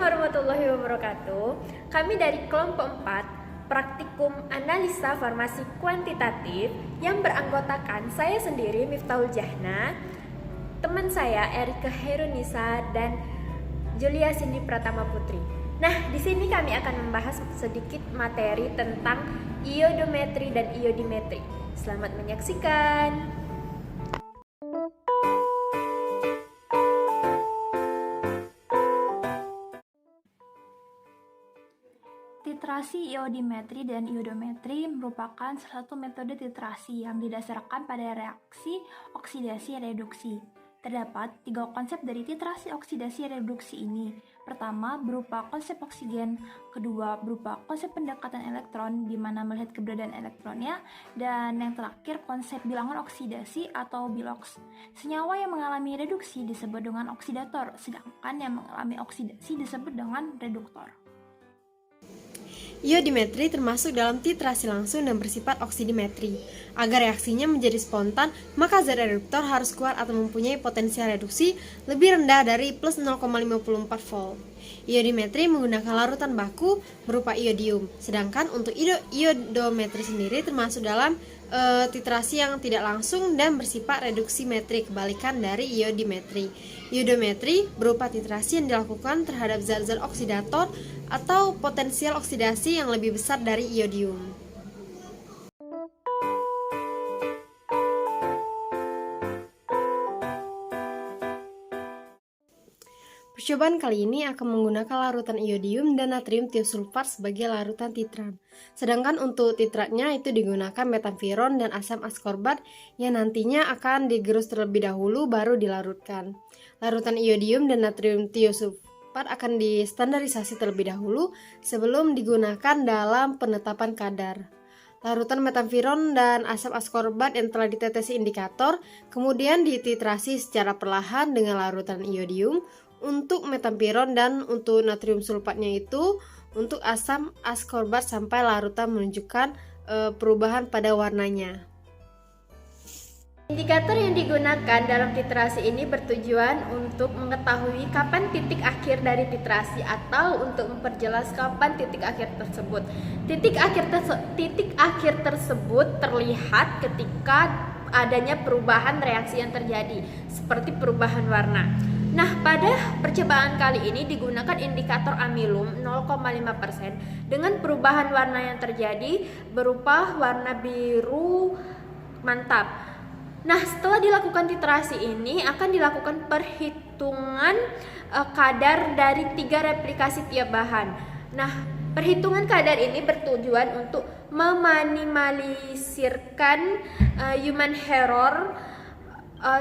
warahmatullahi wabarakatuh. Kami dari kelompok 4 Praktikum Analisa Farmasi Kuantitatif yang beranggotakan saya sendiri Miftahul Jahna, teman saya Erika Herunisa dan Julia Cindy Pratama Putri. Nah, di sini kami akan membahas sedikit materi tentang iodometri dan iodimetri. Selamat menyaksikan. Titrasi iodimetri dan iodometri merupakan salah satu metode titrasi yang didasarkan pada reaksi oksidasi-reduksi. Terdapat 3 konsep dari titrasi oksidasi-reduksi ini. Pertama, berupa konsep oksigen. Kedua, berupa konsep pendekatan elektron, di mana melihat keberadaan elektronnya. Dan yang terakhir, konsep bilangan oksidasi atau bilox. Senyawa yang mengalami reduksi disebut dengan oksidator, sedangkan yang mengalami oksidasi disebut dengan reduktor. Iodimetri termasuk dalam titrasi langsung dan bersifat oksidimetri. Agar reaksinya menjadi spontan, maka zat reduktor harus kuat atau mempunyai potensial reduksi lebih rendah dari plus 0,54 volt. Iodimetri menggunakan larutan baku berupa iodium, sedangkan untuk iodometri sendiri termasuk dalam titrasi yang tidak langsung dan bersifat reduksimetri, kebalikan dari iodimetri. Iodometri berupa titrasi yang dilakukan terhadap zat-zat oksidator atau potensial oksidasi yang lebih besar dari iodium. Percobaan kali ini akan menggunakan larutan iodium dan natrium tiosulfat sebagai larutan titrat. Sedangkan untuk titratnya itu digunakan metamfiron dan asam askorbat yang nantinya akan digerus terlebih dahulu baru dilarutkan. Larutan iodium dan natrium tiosulfat akan distandarisasi terlebih dahulu sebelum digunakan dalam penetapan kadar. Larutan metamfiron dan asam askorbat yang telah ditetesi indikator kemudian dititrasi secara perlahan dengan larutan iodium untuk metamfiron, dan untuk natrium sulfatnya itu untuk asam askorbat sampai larutan menunjukkan perubahan pada warnanya. Indikator yang digunakan dalam titrasi ini bertujuan untuk mengetahui kapan titik akhir dari titrasi atau untuk memperjelas kapan titik akhir tersebut. Titik akhir tersebut terlihat ketika adanya perubahan reaksi yang terjadi, seperti perubahan warna. Nah, pada percobaan kali ini digunakan indikator amilum 0,5% dengan perubahan warna yang terjadi berupa warna biru mantap. Nah, setelah dilakukan titrasi ini akan dilakukan perhitungan kadar dari 3 replikasi tiap bahan. Nah, perhitungan kadar ini bertujuan untuk meminimalisirkan human error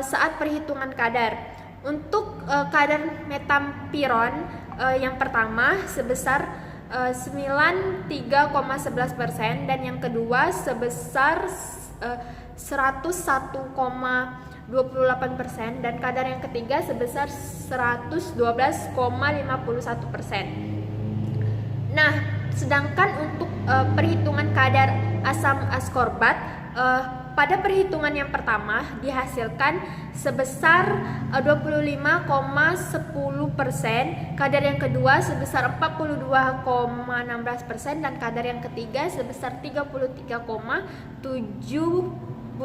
saat perhitungan kadar. Untuk kadar metamfiron yang pertama sebesar 93,11% dan yang kedua sebesar 101,28% dan kadar yang ketiga sebesar 112,51%. Nah, sedangkan untuk perhitungan kadar asam askorbat pada perhitungan yang pertama dihasilkan sebesar 25,10%, kadar yang kedua sebesar 42,16% dan kadar yang ketiga sebesar 33,73%.